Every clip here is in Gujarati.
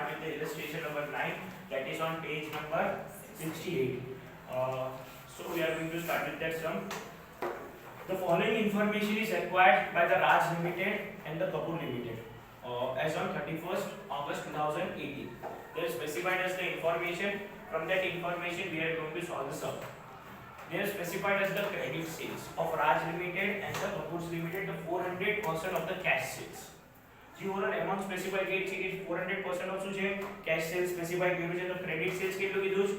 start with the illustration number 9, that is on page number 68. So we are going to start with that sum. The following information is acquired by the Raj Limited and the Kapoor Limited as on 31st August 2018. They are specified as the information. From that information we are going to solve the sum. They are specified as the credit sales of Raj Limited and the Kapoor Limited, the 400% of the cash sales. જે ઓવરઓલ એમાઉન્ટ સ્પેસિફાઈ કરી છે કે 400% ઓફ શું છે કેશ સેલ સ્પેસિફાઈ કર્યું છે. તો ક્રેડિટ સેલ્સ કેટલું કીધું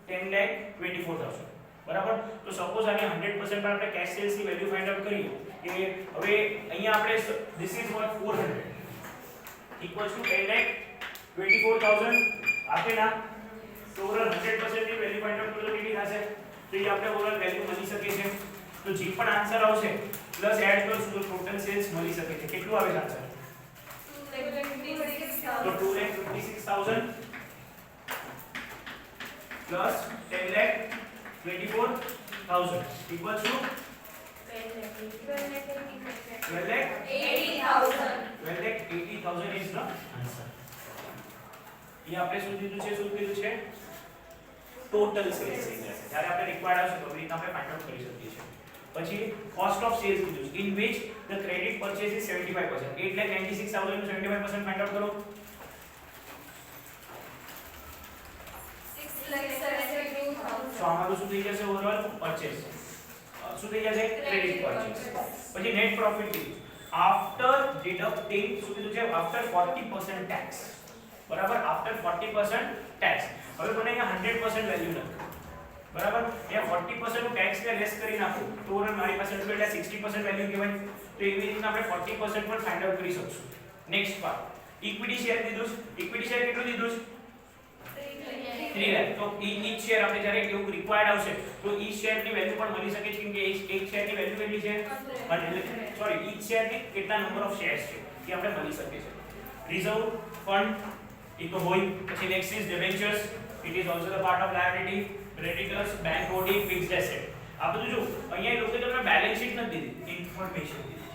10,24,000 બરાબર. તો સપોઝ આને 100% પર આપણે કેશ સેલ્સ ની વેલ્યુ ફાઇન્ડ આઉટ કરીએ કે હવે અહીંયા આપણે this is what 400 equals to 10,24,000 આપે ના. તો ઓવરઓલ 100% ની વેલ્યુ ફાઇન્ડ આઉટ કરો તો કેટલી થશે? તો એ આપણે ઓવરઓલ વેલ્યુ મળી શકે છે. તો જે પણ આન્સર આવશે પ્લસ એડ કરશું તો ટોટલ સેલ્સ મળી શકે છે. કેટલું આવે છે આન્સર? तो 2,56,000 plus 10,24,000 equals to 12,80,000 is the answer. ये આપણે શું કીધું છે ટોટલ સેલ્સ થઈ જશે. જ્યારે આપણે રિક્વાયર્ડ આવશે તો એ રીતે આપણે ફાઇન્ડ આઉટ કરી શકીએ છીએ. પછી કોસ્ટ ઓફ સેલ્સ કીધું છે in which the credit purchase is 75%. 8,96,000 નું 75% ફાઇન્ડ આઉટ કરો. 6,72,000. તો આમાં શું થઈ જશે ઓવરઓલ પરચેસ શું થઈ જશે ક્રેડિટ પરચેસ. પછી નેટ પ્રોફિટ કીધું આફ્ટર ડિડક્ટિંગ શું કીધું છે આફ્ટર 40% ટેક્સ બરાબર. After 40% tax. હવે મને અહીંયા 100% વેલ્યુ નથી બરાબર. અહીંયા 40% નું ટેક્સ ને લેસ કરી નાખું તો ઓવરઓલ મારી પાસે એટલે 60% વેલ્યુ કહેવાય. તો એવી રીતના આપણે 40% પણ ફાઇન્ડ આઉટ કરી શકશું. નેક્સ્ટ પાર્ટ ઇક્વિટી શેર દીધું છે. ઇક્વિટી શેર કેટલું દીધું છે 3 લાખ. તો ઈચ શેર આપણે જ્યારે એવું રિક્વાયર્ડ આવશે તો ઈચ શેર ની વેલ્યુ પણ મળી શકે છે કેમ કે એક શેર ની વેલ્યુ કેટલી છે સોરી ઈચ શેર ની કેટલા નંબર ઓફ શેર્સ છે એ આપણે મળી શકે છે. રિઝર્વ ફંડ એ તો હોય. પછી next is debentures. It is also the part of liability. Creditors bank holding fixed asset. આ બધું જો અહીંયા એ લોકો તમને બેલેન્સ શીટ નથી દીધી ઇન્ફોર્મેશન દીધી.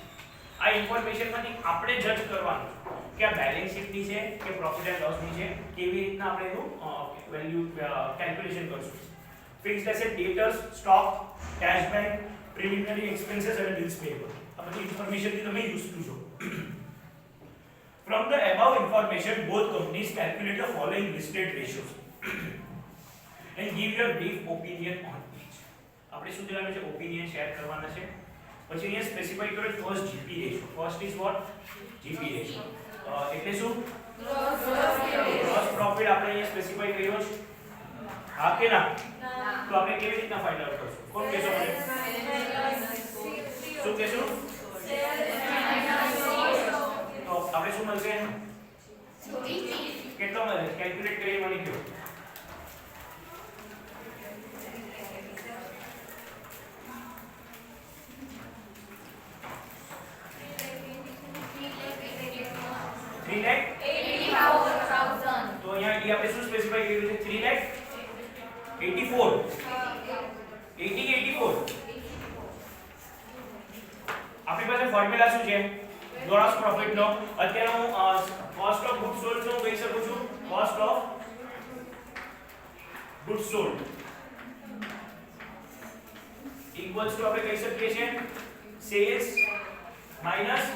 આ ઇન્ફોર્મેશન માંથી આપણે જજ કરવાનું કે આ બેલેન્સ શીટ ની છે કે પ્રોફિટ એન્ડ લોસ ની છે કેવી રીતના આપણે એનું વેલ્યુ કેલ્ક્યુલેશન કરશું. Fixed asset debtors stock cash bank preliminary expenses અને બિલ્સ પેયેબલ. આ બધી ઇન્ફોર્મેશન થી તમે યુઝ ટુ છો. From the above information both companies calculate the following listed ratios and give your brief opinion on each. આપણે શું દેવાનું છે ઓપિનિયન શેર કરવાના છે. પછી અહીંયા સ્પેસિફાઈ કર્યો first GP ratio. First is what GP ratio એટલે શું ગ્રોસ પ્રોફિટ આપણે અહીંયા સ્પેસિફાઈ કર્યો છે. હા કે ના? તો આપણે કેવી રીતના ફાઇન્ડ આઉટ કરશું? કોણ કહેશો મને? શું કહેશું? તો આપણે શું મળશે કેટલો મળે કેલ્ક્યુલેટ કરી મને કહો. તો અહીંયા એ આપણે શું સ્પેસિફાઈ કર્યું છે 3,84,000 આપણી પાસે ફોર્મ્યુલા શું છે ગ્રોસ પ્રોફિટ નો. અત્યારે હું કોસ્ટ ઓફ ગુડ્સ સોલ્ડ નું કહી શકું છું cost of goods sold equals to આપણે કહી શકીએ છીએ સેલ્સ માઈનસ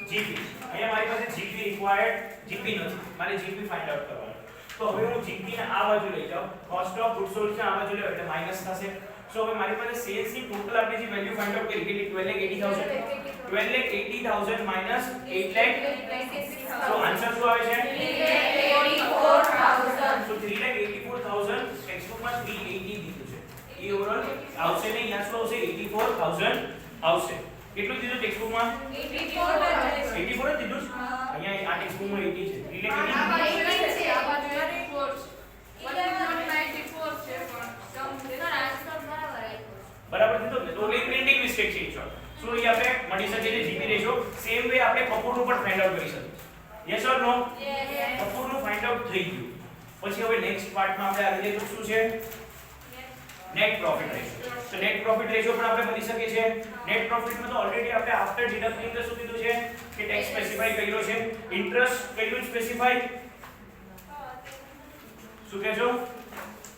જીપી. અહીંયા મારી પાસે જીપી રિક્વાયર્ડ જીપી નથી મારે જીપી ફાઇન્ડ આઉટ કરવાનો. તો હવે હું જીપી ને આ બાજુ લઈ જાઉં કોસ્ટ ઓફ ગુડ્સ સોલ્ડ ને આ બાજુ લઉં એટલે માઈનસ થશે. સો હવે મારી પાસે સેલ્સ ની ટોટલ આપણે જે વેલ્યુ ફાઇન્ડ આઉટ કરી કેટલી 12,80,000 માઈનસ 8,96,000. તો આન્સર શું આવે છે 3,84,000. તો 3,84,000 ટેક્સ્ટબુકમાં 380 દીધું છે. એ ઓવરઓલ આવશે ને અહીંયા શું આવશે 84,000 આવશે. કેટલું દીધું ટેક્સ્ટબુકમાં 84 જ દીધું. અહીંયા આ ટેક્સ્ટબુકમાં 80 છે 3,80 છે. આ બાજુ 84 બરાબર દીધો ને. તો એ પ્રિન્ટિંગ મિસ્ટેક છે. સો એ આપણે મળી શકે છે જીપી રેશિયો. સેમ વે આપણે કપૂર નું પણ ફાઇન્ડ આઉટ કરી શકીએ. યસ ઓર નો? કપૂર નું ફાઇન્ડ આઉટ થઈ ગયું. પછી હવે નેક્સ્ટ પાર્ટમાં આપણે આવી જઈએ તો શું છે નેટ પ્રોફિટ રેશિયો. તો નેટ પ્રોફિટ રેશિયો પણ આપણે મળી શકે છે. નેટ પ્રોફિટમાં તો ઓલરેડી આપણે આફ્ટર ડિડક્ટિંગ શું કીધું છે કે ટેક્સ સ્પેસિફાઈ કર્યો છે. ઇન્ટરેસ્ટ કર્યું સ્પેસિફાઈ શું કહે છો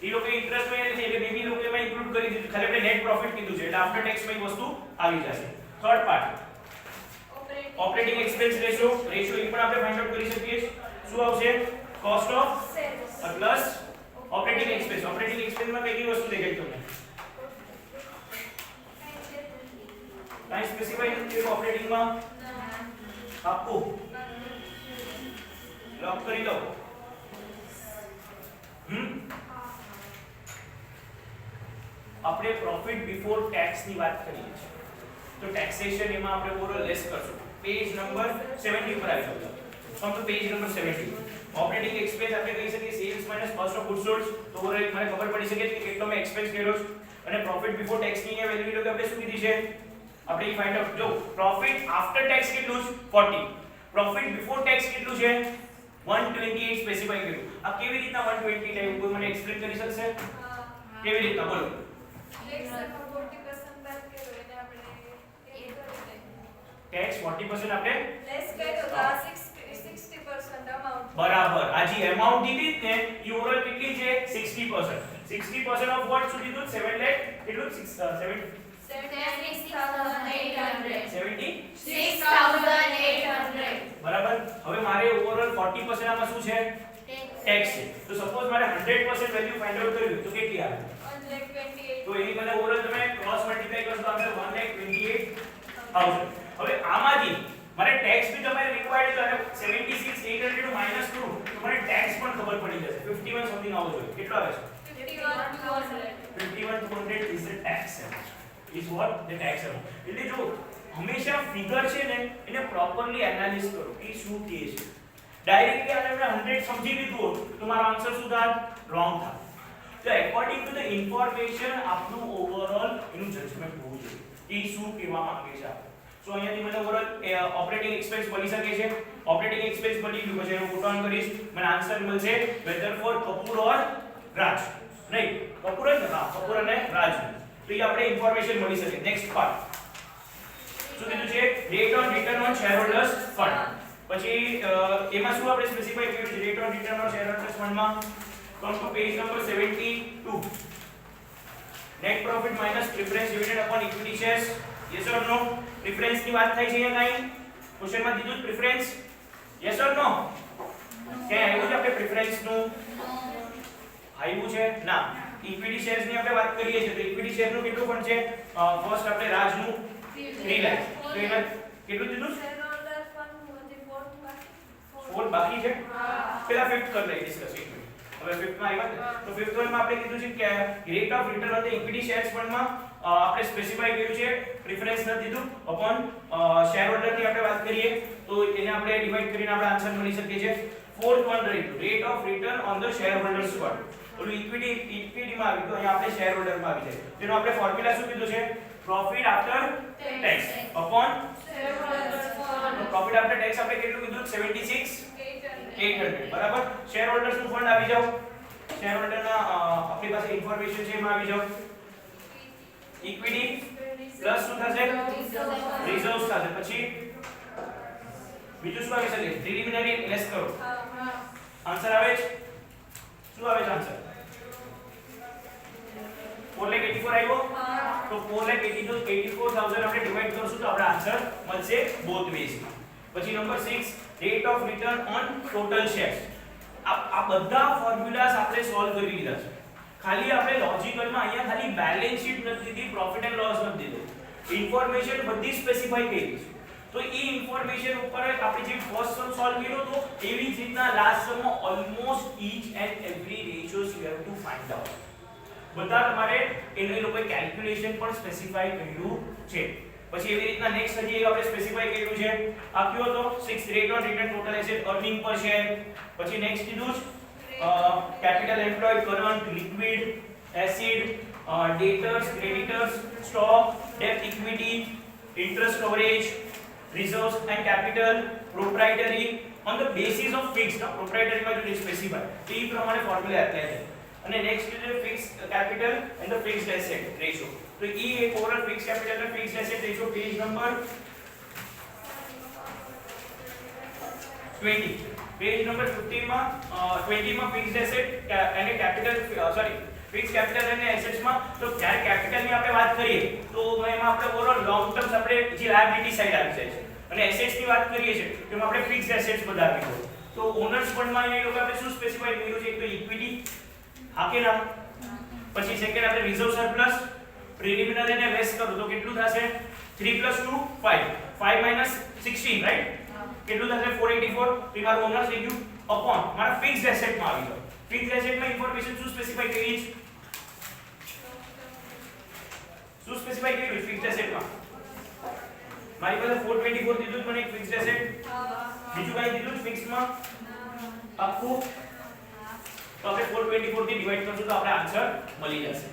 ઈ લોકો ઇન્ટરેસ્ટ માં નથી એટલે બેબી લોકો એમાં ઇન્ક્લુડ કરી દીધું ખાલી આપણે નેટ પ્રોફિટ કીધું છે એટલે આફ્ટર ટેક્સ માં ઈ વસ્તુ આવી જશે third part operating expense ratio એ પણ આપણે ફાઇન્ડ આઉટ કરી શકીએ શું આવશે cost of sales plus operating expense માં કઈ વસ્તુ દેખાય તમને કાઈ સ્પેસિફાઈ નથી ઓપરેટિંગ માં આપો લોક કરી લો આપણે પ્રોફિટ બિફોર ટેક્સ ની વાત કરીએ છીએ તો ટેક્સેશન એમાં આપણે ઓવરઓલ લેસ કરશું પેજ નંબર 70 પર આવી જાવ from the page number 70 operating expense આપણે કહી શકીએ sales minus cost of goods sold તો ઓવરઓલ મને ખબર પડી શકે કે કેટલો મેં એક્સપેન્સ કર્યો છે અને પ્રોફિટ બિફોર ટેક્સ ની વેલ્યુ લો કે આપણે શું કીધી છે આપણે ઈ ફાઇન્ડ આઉટ જો પ્રોફિટ આફ્ટર ટેક્સ કેટલું છે 40 પ્રોફિટ બિફોર ટેક્સ કેટલું છે 128 સ્પેસિફાઈ કર્યું આ કેવી રીતના 120 લાવ્યું કોઈ મને એક્સપ્લેન કરી શકશે કેવી રીતના બોલો ટેક્સ 40% આપણે લેસ કર્યો તો આ 60% અમાઉન્ટ બરાબર આ જે અમાઉન્ટ દીધી ને ઈ ઓવરઓલ કેટલી છે 60% 60% ઓફ વોટ શું દીધું 7 લાખ કેટલું 76,800 બરાબર હવે મારે ઓવરઓલ 40% આમાં શું છે ટેક્સ છે તો સપોઝ મારે 100% વેલ્યુ ફાઇન્ડ આઉટ કરવી તો કેટલી આવે 128 તો એની મને ઓવરઓલ તમે ક્રોસ મલ્ટીપ્લાય કરશો તો આવશે 1,28,000 હવે આમાંથી મારે ટેક્સ બી તમારે રિક્વાયર્ડ છે અને 76,800 માઈનસ કરું તો મને ટેક્સ પણ ખબર પડી જશે 51 સમથિંગ આવો જોઈએ કેટલો આવે છે 51,200 is the tax amount is what the tax amount એટલે જો હંમેશા ફિગર છે ને એને પ્રોપરલી એનાલિસિસ કરો કે શું કહે છે ડાયરેક્ટલી આને આપણે 100 સમજી લીધું હોત તો મારો આન્સર શું થાત રોંગ થાત તો એકોર્ડિંગ ટુ ધ ઇન્ફોર્મેશન આપનું ઓવરઓલ એનું જજમેન્ટ હોવું જોઈએ કે શું કહેવા માંગે છે આપણે સો અહીંયાથી મને ઓવરઓલ ઓપરેટિંગ એક્સપેન્સ મળી શકે છે ઓપરેટિંગ એક્સપેન્સ મળી ગયું પછી એનું પુટ ઓન કરીશ મને આન્સર મળશે વેધર ફોર કપૂર ઓર રાજ નહીં કપૂર જ હા કપૂર અને રાજ તો એ આપણે ઇન્ફોર્મેશન મળી શકે નેક્સ્ટ પાર્ટ શું કીધું છે rate on return on shareholders fund પછી એમાં શું આપણે સ્પેસિફાઈ કર્યું છે rate on return on shareholders ફંડમાં come to page number 72 net profit minus preference dividend upon equity shares yes or no preference ની વાત થાય છે અહીંયા કાઈ ક્વેશ્ચન માં દીધું પ્રેફરન્સ યસ ઓર નો કે આવ્યું છે આપણે પ્રેફરન્સ નું આવ્યું છે ના ઇક્વિટી શેર્સ ની આપણે વાત કરીએ છીએ તો ઇક્વિટી શેર નું કેટલું ફંડ છે ફર્સ્ટ આપણે રાજ નું 3 લાખ તો એમાં કેટલું દીધું શેરહોલ્ડર ફંડ મુજે 4 બાકી છે પેલા 5th કર લઈએ ડિસ્કસ હવે 5th માં આવ્યા તો 5th માં આપણે કીધું છે કે rate of return on the equity shares fund માં આપણે સ્પેસિફાઈ કર્યું છે પ્રેફરન્સ ન દીધું અપોન શેર હોલ્ડર ની આપણે વાત કરીએ તો એને આપણે ડિવાઇડ કરીને આપણે આન્સર મળી શકે છે fourth one rate of return on the share holders fund તો ઇક્વિટી માં આવી તો અહીંયા આપણે શેર હોલ્ડર માં આવી જાય તેનો આપણે ફોર્મ્યુલા શું કીધું છે profit after tax upon share holders fund profit after tax આપણે કેટલું કીધું 76,800 બરાબર શેર હોલ્ડર્સ નું ફંડ આવી જાવ શેર હોલ્ડર ના આપણી પાસે ઇન્ફોર્મેશન છે એમાં આવી જાવ ઇક્વિટી પ્લસ શું થશે રિઝર્વ્સ થશે પછી બીજું શું આવી શકે પ્રિલિમિનરી લેસ કરો આન્સર આવે છે શું આવે છે આન્સર 4,84,000 આવ્યો તો 4,84,000 આપણે ડિવાઇડ કરશું તો આપણો આન્સર મળશે બોથ વેઝ પછી number 6 rate of return on total shares આ બધા ફોર્મ્યુલાસ આપણે સોલ્વ કરી લીધા છે ખાલી આપણે લોજિકલમાં અહીંયા ખાલી બેલેન્સ શીટ નથી દીધી પ્રોફિટ એન્ડ લોસ નથી દીધો ઇન્ફોર્મેશન બધી સ્પેસિફાઈ કરી છે તો એ ઇન્ફોર્મેશન ઉપર આપણે જે ફર્સ્ટ સમ સોલ્વ કર્યો તો એવી જ રીતના લાસ્ટ સમમાં almost each and every ratios you have to find out બધા તમારે એને લોકો કેલ્ક્યુલેશન પણ સ્પેસિફાઈ કર્યું છે પછી એવી રીતના નેક્સ્ટ હજી આપણે સ્પેસિફાઈ કર્યું છે આ કયો હતો 6 rate on return total asset earning પર શેર પછી નેક્સ્ટ કીધું capital employed current liquid acid debtors creditors stock debt equity interest coverage reserves and capital proprietary on the basis of fixed proprietary માં જો સ્પેસિફાઈ તો એ પ્રમાણે ફોર્મ્યુલા એપ્લાય થાય અને નેક્સ્ટ છે fixed capital and the fixed asset ratio તો એ એક ઓવરઓલ ફિક્સ્ડ કેપિટલ અને fixed asset ratio page number 20 page number 15 માં 20 માં ફિક્સ્ડ એસેટ અને કેપિટલ ફિક્સ કેપિટલ અને એસેટ્સ માં તો જ્યારે કેપિટલ ની આપણે વાત કરીએ તો એમાં આપણે ઓવરઓલ લોંગ ટર્મ્સ આપણે જે લાયબિલિટી સાઈડ આવી જાય છે અને એસેટ્સ ની વાત કરીએ છીએ તો એમાં આપણે ફિક્સ્ડ એસેટ્સ બધા આવી હોય તો ઓનર્સ ફંડ માં એ લોકો આપણે શું સ્પેસિફાઈ કર્યું છે એક તો ઇક્વિટી હા કે ના પછી સેકન્ડ આપણે રિઝર્વ સરપ્લસ પ્રિલિમિનરી ને વેસ્ટ કરો તો કેટલું થશે 3 + 2 5 5 - 16 રાઈટ કેટલું થશે 484 તો મારું ઓનર્સ થઈ ગયું અપોન મારા ફિક્સ્ડ એસેટ માં આવી ગયો ફિક્સ્ડ એસેટ માં ઇન્ફોર્મેશન શું સ્પેસિફાઈ કરી છે શું સ્પેસિફાઈ કર્યું ફિક્સ્ડ એસેટ માં મારી પાસે 424 દીધું મને એક ફિક્સ્ડ એસેટ બીજું કઈ દીધું ફિક્સ માં આખું તો આપણે 424 થી ડિવાઇડ કરશું તો આપણે આન્સર મળી જશે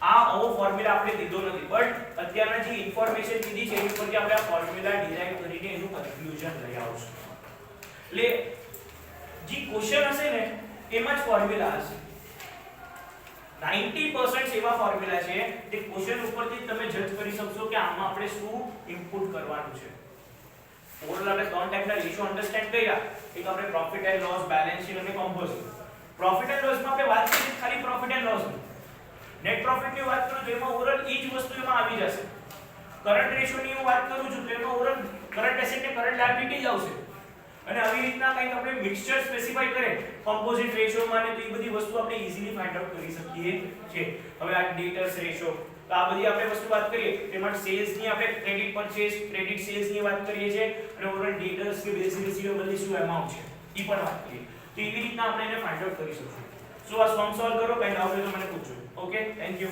આ આવો ફોર્મ્યુલા આપણે દીધો નથી બટ અત્યારના જે ઇન્ફોર્મેશન દીધી છે એની પરથી આપણે આ ફોર્મ્યુલા ડિરાઈવ કરીને એનું કન્ક્લુઝન લઈ આવશું એટલે જે ક્વેશ્ચન હશે ને એમાં જ ફોર્મ્યુલા હશે 90% એવા ફોર્મ્યુલા છે જે ક્વેશ્ચન ઉપરથી તમે જજ કરી શકશો કે આમાં આપણે શું ઇનપુટ કરવાનું છે ઓવરઓલ આપણે ત્રણ ટાઈપના રેશિયો અન્ડરસ્ટેન્ડ કર્યા એક આપણે profit and loss balance sheet અને કમ્પોઝિટ પ્રોફિટ એન્ડ લોસ માં આપણે વાત કરી ખાલી profit and loss net profit ની વાત કરું તો એમાં ઓવરઓલ ઈ જ વસ્તુ એમાં આવી જશે કરન્ટ રેશિયો ની હું વાત કરું છું તો એમાં ઓવરઓલ કરન્ટ એસેટ ને કરન્ટ લાયબિલિટી જ આવશે અને આવી રીતના કંઈક આપણે મિક્સચર સ્પેસિફાઈ કરે કમ્પોઝિટ રેશિયો માં ને તો એ બધી વસ્તુ આપણે ઈઝીલી ફાઇન્ડ આઉટ કરી શકીએ છે હવે આ ડેટર્સ રેશિયો તો આ બધી આપણે વસ્તુ વાત કરીએ તેમાં સેલ્સ ની આપણે ક્રેડિટ પરચેસ ક્રેડિટ સેલ્સ ની વાત કરીએ છે અને ઓવરઓલ ડેટર્સ કે બેઝ રિસીવેબલ ની શું અમાઉન્ટ છે ઈ પણ વાત કરીએ તો એવી રીતના આપણે એને ફાઇન્ડ આઉટ કરી શકીશું સો આ સમ સોલ્વ કરો કઈ ડાઉટ હોય તો મને પૂછજો ઓકે થેન્ક યુ